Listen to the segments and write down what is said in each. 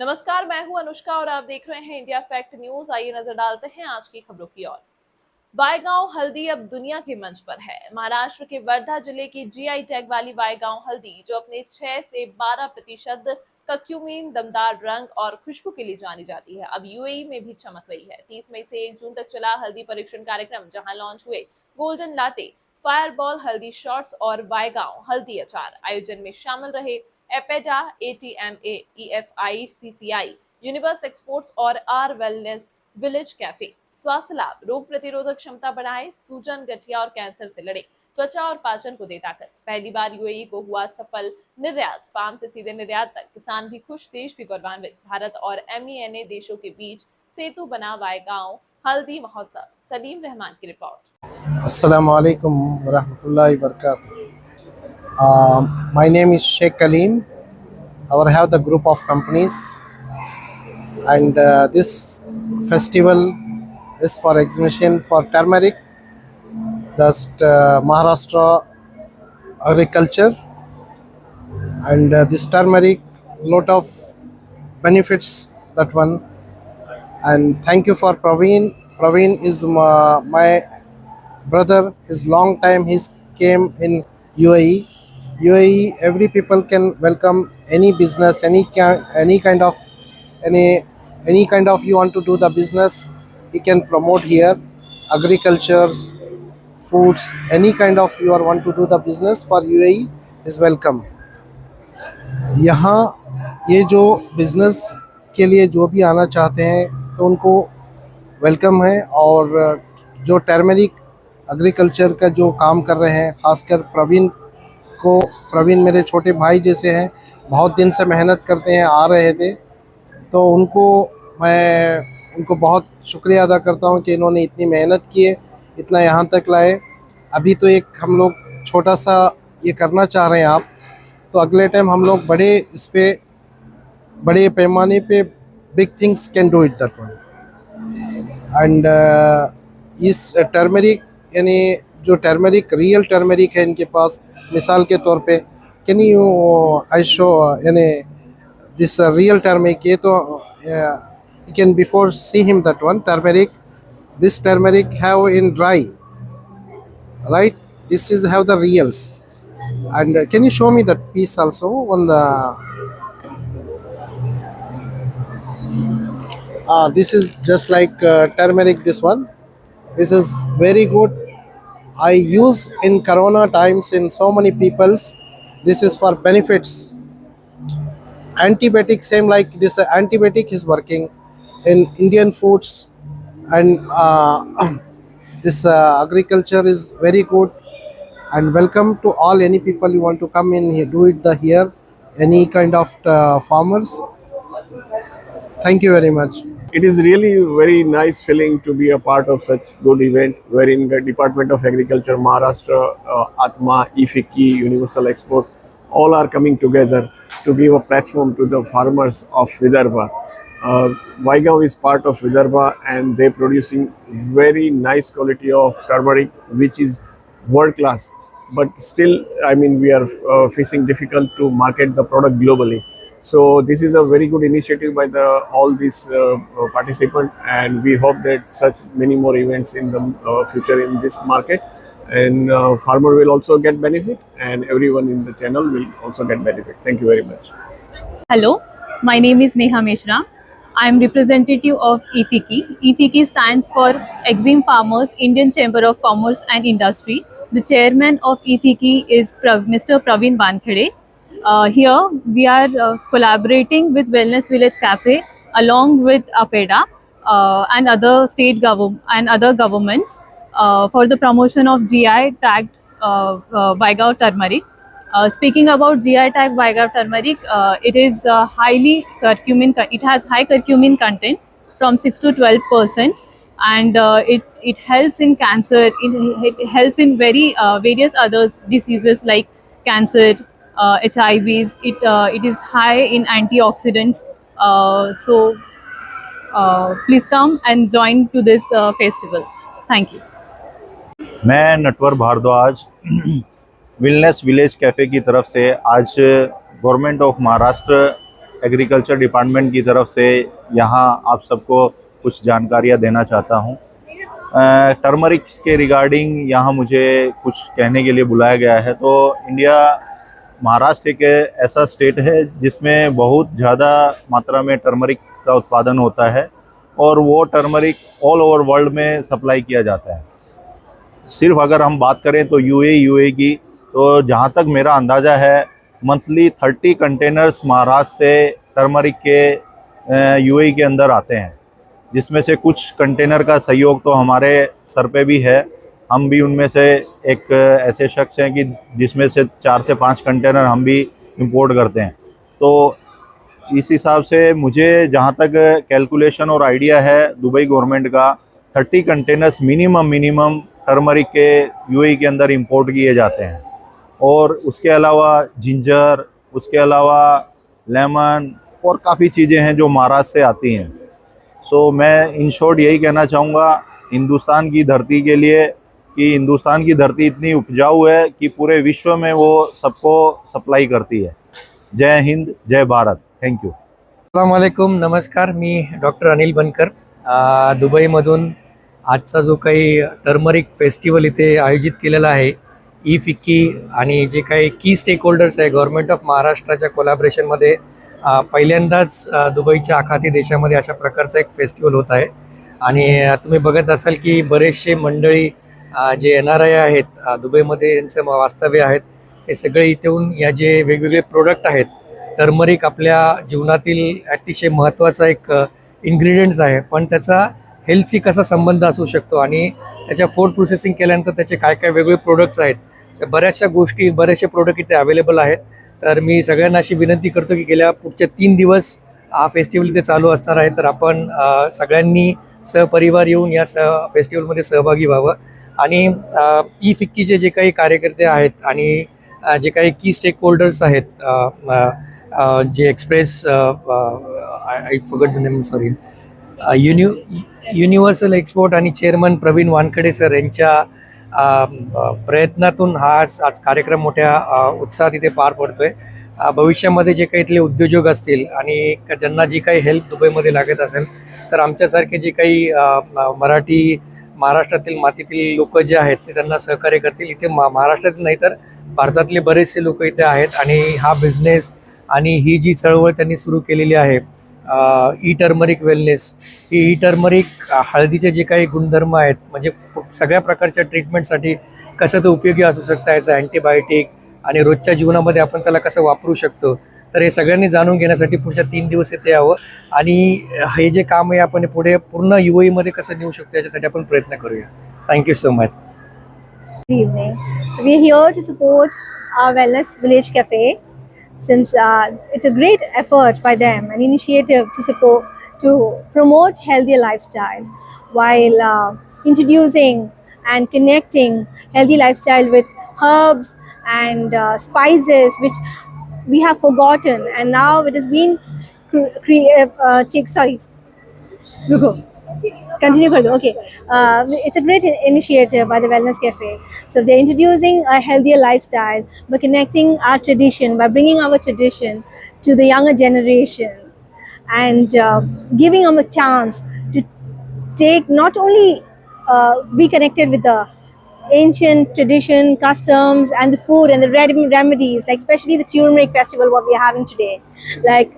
नमस्कार, मैं हूं अनुष्का और आप देख रहे हैं इंडिया फैक्ट न्यूज। आइए नजर डालते हैं आज की खबरों की ओर। वायगांव हल्दी अब दुनिया के मंच पर है। महाराष्ट्र के वर्धा जिले की जीआई टैग वाली वायगांव हल्दी, जो अपने 6 से 12% कर्क्यूमिन, दमदार रंग और खुशबू के लिए जानी जाती है, अब यूएई में भी चमक रही है। 30 मई से 1 जून तक चला हल्दी परीक्षण कार्यक्रम, जहां लॉन्च हुए golden latte, fireball haldi shots और वायगांव हल्दी अचार। आयोजन में शामिल रहे APEDA, ATMA, EFI, CCI, universe exports और आर वेलनेस विलेज कैफे। स्वास्थ्य लाभ: रोग प्रतिरोधक क्षमता बढ़ाए, सूजन, गठिया और कैंसर से लड़े, त्वचा और पाचन को दे ताकत। पहली बार यूएई को हुआ सफल निर्यात, फार्म से सीधे निर्यात तक, किसान भी खुश, देश भी गौरवान्वित। भारत और एमईएनए देशों के बीच सेतु बना वायगांव हल्दी महोत्सव। सलीम रहमान की report. Assalamu alaikum warahmatullahi wabarakatuh. My name is Sheikh Kaleem. I have the group of companies, and this festival is for exhibition for turmeric, that's Maharashtra agriculture, and this turmeric lot of benefits, that one. And thank you for Praveen. Praveen is my brother. His long time he's came in UAE. UAE, every people can welcome any business, any kind of you want to do the business, he can promote here. Agricultures, foods, any kind of you are want to do the business for UAE is welcome. यहाँ ये जो business के लिए जो भी आना चाहते हैं तो उनको वेलकम है। और जो टर्मरिक एग्रीकल्चर का जो काम कर रहे हैं, ख़ासकर प्रवीण मेरे छोटे भाई जैसे हैं, बहुत दिन से मेहनत करते हैं, आ रहे थे, तो मैं उनको बहुत शुक्रिया अदा करता हूं कि इन्होंने इतनी मेहनत की है, इतना यहाँ तक लाए। अभी तो एक हम लोग छोटा सा ये करना चाह रहे हैं आप, तो अगले टाइम हम लोग बड़े पैमाने पे big things can do it, that one. And इस टर्मरिक, यानी जो टर्मरिक रियल टर्मरिक है इनके पास, मिसाल के तौर पे कैन यू आई शो यानी दिस रियल टर्मरिक, ये तो you can before see him that one turmeric. This turmeric have in dry, right? This is have the reals. And can you show me that piece also on the this is just like turmeric, this one. This is very good. I use in corona times in so many people's. This is for benefits. Antibiotic, same like this antibiotic is working in Indian foods, and this agriculture is very good. And welcome to all, any people you want to come in here, do it here, any kind of farmers. Thank you very much. It is really very nice feeling to be a part of such good event, wherein the Department of Agriculture, Maharashtra, Atma, IFFCI, Universal Export, all are coming together to give a platform to the farmers of Vidarbha. Vaigao is part of Vidarbha, and they're producing very nice quality of turmeric, which is world class. But still, I mean, we are facing difficult to market the product globally. So this is a very good initiative by all these participants, and we hope that such many more events in the future in this market, and farmer will also get benefit, and everyone in the channel will also get benefit. Thank you very much. Hello, my name is Neha Meshra. I am representative of IFFCI. IFFCI stands for Exim Farmers Indian Chamber of Commerce and Industry. The chairman of IFFCI is Mr. Praveen Wankhede. Here we are collaborating with Wellness Village Cafe along with APEDA and other state and other governments for the promotion of GI tagged Vaigao turmeric. Speaking about GI tag Vaigao turmeric, it is highly curcumin. It has high curcumin content from 6 to 12%, and it helps in cancer. It helps in various other diseases like cancer, HIVs. It is high in antioxidants. So please come and join to this festival. Thank you. मैं Natwar Bhardwaj wellness village cafe की तरफ से आज government of Maharashtra agriculture department की तरफ से यहाँ आप सबको कुछ जानकारियाँ देना चाहता हूँ। टर्मरिक के रिगार्डिंग यहाँ मुझे कुछ कहने के लिए बुलाया गया है। तो इंडिया, महाराष्ट्र एक ऐसा स्टेट है जिसमें बहुत ज़्यादा मात्रा में टर्मरिक का उत्पादन होता है और वो टर्मरिक ऑल ओवर वर्ल्ड में सप्लाई किया जाता है। सिर्फ अगर हम बात करें तो यूए की, तो जहाँ तक मेरा अंदाज़ा है मंथली 30 कंटेनर्स महाराष्ट्र से टर्मरिक के यूए के अंदर आते हैं, जिसमें से कुछ कंटेनर का सहयोग तो हमारे सर पे भी है। हम भी उनमें से एक ऐसे शख्स हैं कि जिसमें से 4 से 5 कंटेनर हम भी इंपोर्ट करते हैं। तो इस हिसाब से मुझे जहाँ तक कैलकुलेशन और आइडिया है दुबई गवर्नमेंट का, 30 कंटेनर्स मिनिमम टर्मरिक के यूएई के अंदर इंपोर्ट किए जाते हैं। और उसके अलावा जिंजर, उसके अलावा लेमन और काफ़ी चीज़ें हैं जो महाराष्ट्र से आती हैं। सो मैं इन शॉर्ट यही कहना चाहूँगा हिंदुस्तान की धरती के लिए कि हिंदुस्तान की धरती इतनी उपजाऊ है कि पूरे विश्व में वो सबको सप्लाई करती है। जय हिंद, जय भारत। Thank you. अस्सलाम वालेकुम, नमस्कार. मी डॉक्टर अनिल बनकर, दुबईमधून आजचा जो काही टर्मरिक फेस्टिवल इथे आयोजित केलेला आहे ई-फिक्की आणि जे काही की स्टेक होल्डर्स आहे गव्हर्नमेंट ऑफ महाराष्ट्राच्या कोलॅबरेशनमध्ये पहिल्यांदाच दुबईच्या आखाती देशामध्ये अशा प्रकारचा एक फेस्टिवल होत आहे. आणि तुम्ही बघत असाल की बरेचसे मंडळी जे NRI आहेत दुबईमध्ये, यांचं वास्तव्य आहेत, हे सगळे इथून या जे वेगवेगळे प्रोडक्ट आहेत, टर्मरिक आपल्या जीवनातील अतिशय महत्त्वाचा एक इन्ग्रेडियंट्स आहे, पण त्याचा हेल्थशी कसा संबंध असू शकतो आणि त्याच्या फूड प्रोसेसिंग केल्यानंतर त्याचे काय काय वेगवेगळे प्रोडक्ट्स आहेत, बऱ्याचशा गोष्टी, बरेचसे प्रोडक्ट इथे अवेलेबल आहेत. तर मी सगळ्यांना अशी विनंती करतो की गेल्या पुढच्या 3 दिवस हा फेस्टिवल इथे चालू असणार आहे. तर आपण सगळ्यांनी सहपरिवार येऊन या फेस्टिवलमध्ये सहभागी व्हावं. आणि ई-फिक्कीचे जे काही कार्यकर्ते आहेत आणि जे काही की स्टेक होल्डर्स आहेत, जे express I forgot the name, sorry, universal export आणि चेअरमन प्रवीण वानखडे सर यांच्या प्रयत्नातून हा आज कार्यक्रम मोठ्या उत्साहात इथे पार पडतोय. भविष्यामध्ये जे काही इथले उद्योजक असतील आणि ज्यांना जी काही हेल्प दुबईमध्ये लागत असेल, तर आमच्यासारखे जे काही मराठी महाराष्ट्रातील मातीतील लोक जे आहेत ते त्यांना सहकार्य करतील. इथे महाराष्ट्रातील नाही तर भारतातले बरेचसे लोक इथे आहेत आणि हा बिझनेस आणि ही जी चळवळ त्यांनी सुरू केलेली आहे ई टर्मरिक वेलनेस, ही ई टर्मरिक हळदीचे जे काही गुणधर्म आहेत, म्हणजे सगळ्या प्रकारच्या ट्रीटमेंटसाठी कसं तो उपयोगी असू शकतं, याचं अँटीबायोटिक आणि रोजच्या जीवनामध्ये आपण त्याला कसं वापरू शकतो, तर हे सगळ्यांनी जाणून घेण्यासाठी पुढच्या 3 दिवस इथे यावं आणि हे जे काम आहे आपण पुढे पूर्ण UAE कसं नेऊ शकतो याच्यासाठी आपण प्रयत्न करूया. Thank you so much. Good evening. So we are here to support our Wellness Village Cafe, since it's a great effort by them, an initiative to promote healthier lifestyle while introducing and connecting healthy lifestyle with herbs and spices which we have forgotten, and now it has been Continue further. Okay, it's a great initiative by the Wellness Cafe. So they're introducing a healthier lifestyle by connecting our tradition, by bringing our tradition to the younger generation, and giving them a chance to take not only be connected with the ancient tradition, customs, and the food and the remedies, like especially the turmeric festival what we're having today. Like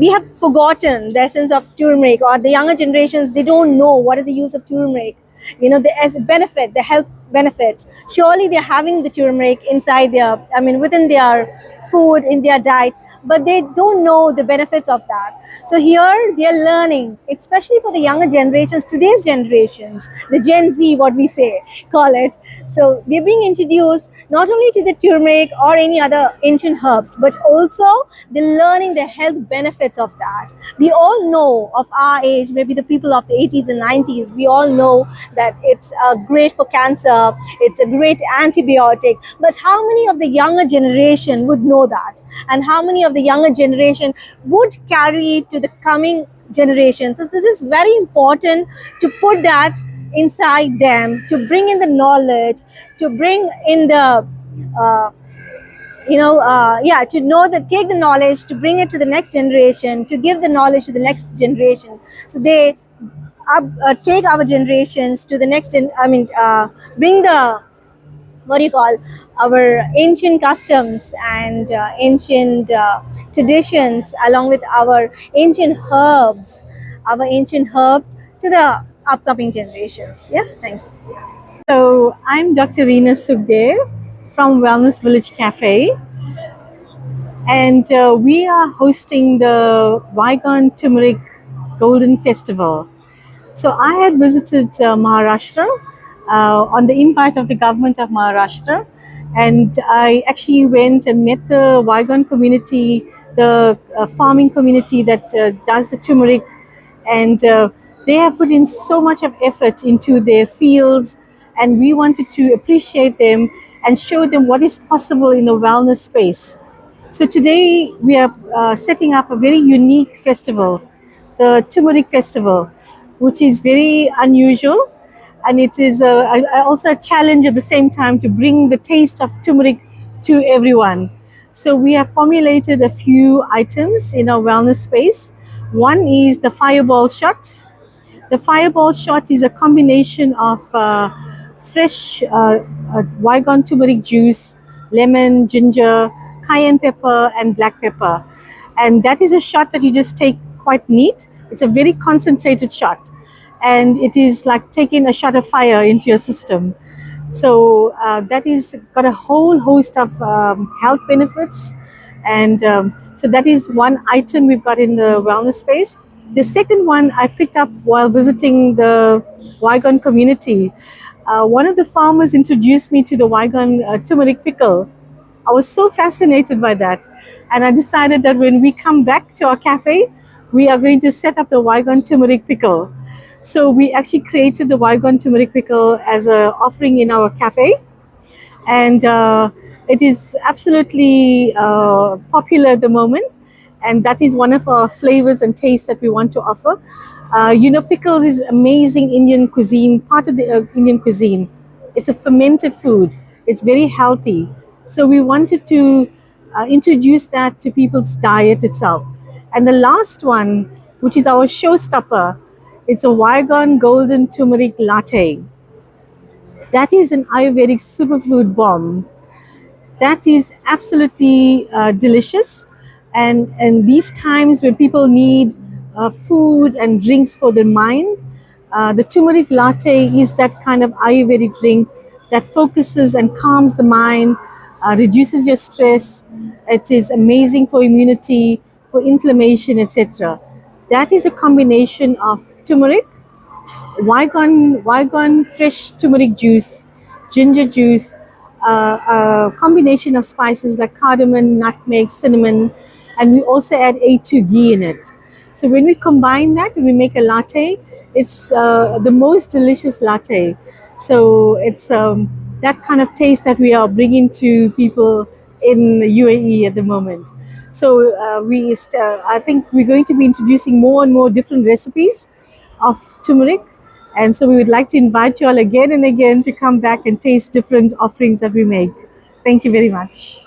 we have forgotten the essence of turmeric, or the younger generations, they don't know what is the use of turmeric. You know, as a benefit, the health benefits. Surely they're having the turmeric inside within their food, in their diet, but they don't know the benefits of that. So here they're learning, especially for the younger generations, today's generations, the Gen Z, what we call it. So they're being introduced not only to the turmeric or any other ancient herbs, but also they're learning the health benefits of that. We all know of our age, maybe the people of the 80s and 90s, we all know that it's great for cancer, it's a great antibiotic, but how many of the younger generation would know that, and how many of the younger generation would carry it to the coming generation? So this is very important to put that inside them, to bring in the knowledge, to bring in the to know that, take the knowledge, to bring it to the next generation, to give the knowledge to the next generation. So they take our generations to the next. Bring the, what do you call, our ancient customs and ancient traditions, along with our ancient herbs to the upcoming generations. Yeah, thanks. So I'm Dr. Reena Sukhdev from Wellness Village Cafe, and we are hosting the Wygon Turmeric Golden Festival. So I had visited Maharashtra on the invite of the government of Maharashtra, and I actually went and met the Wygon community, the farming community that does the turmeric, and they have put in so much of effort into their fields, and we wanted to appreciate them and show them what is possible in the wellness space. So today we are setting up a very unique festival, the Turmeric Festival, which is very unusual, and it is also a challenge at the same time to bring the taste of turmeric to everyone. So we have formulated a few items in our wellness space. One is the fireball shot. The fireball shot is a combination of fresh Wygon turmeric juice, lemon, ginger, cayenne pepper, and black pepper. And that is a shot that you just take quite neat. It's a very concentrated shot. And it is like taking a shot of fire into your system. So that is got a whole host of health benefits. And so that is one item we've got in the wellness space. The second one I picked up while visiting the Wygon community. One of the farmers introduced me to the Wygon turmeric pickle. I was so fascinated by that. And I decided that when we come back to our cafe, we are going to set up the Wygon turmeric pickle. So we actually created the Wygon turmeric pickle as an offering in our cafe. And it is absolutely popular at the moment. And that is one of our flavors and tastes that we want to offer. Pickles is amazing Indian cuisine, part of the Indian cuisine. It's a fermented food. It's very healthy. So we wanted to introduce that to people's diet itself. And the last one, which is our showstopper, it's a Wygon Golden Turmeric Latte. That is an Ayurvedic superfood bomb. That is absolutely delicious. And these times when people need food and drinks for their mind, the turmeric latte is that kind of Ayurvedic drink that focuses and calms the mind, reduces your stress. It is amazing for immunity, for inflammation, etc. That is a combination of turmeric, Wygon fresh turmeric juice, ginger juice, a combination of spices like cardamom, nutmeg, cinnamon, and we also add A2 ghee in it. So when we combine that and we make a latte, it's the most delicious latte. So it's that kind of taste that we are bringing to people in UAE at the moment. So I think we're going to be introducing more and more different recipes of turmeric. And so we would like to invite you all again and again to come back and taste different offerings that we make. Thank you very much.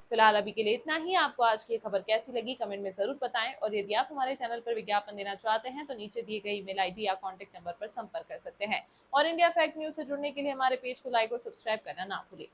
फिलहाल अभी के लिए इतना ही। आपको आज की खबर कैसी लगी कमेंट में जरूर बताएं, और यदि आप हमारे चैनल पर विज्ञापन देना चाहते हैं तो नीचे दिए गए ईमेल आईडी या कांटेक्ट नंबर पर संपर्क कर सकते हैं। और इंडिया फैक्ट न्यूज से जुड़ने के लिए हमारे पेज को लाइक और सब्सक्राइब करना ना भूलें।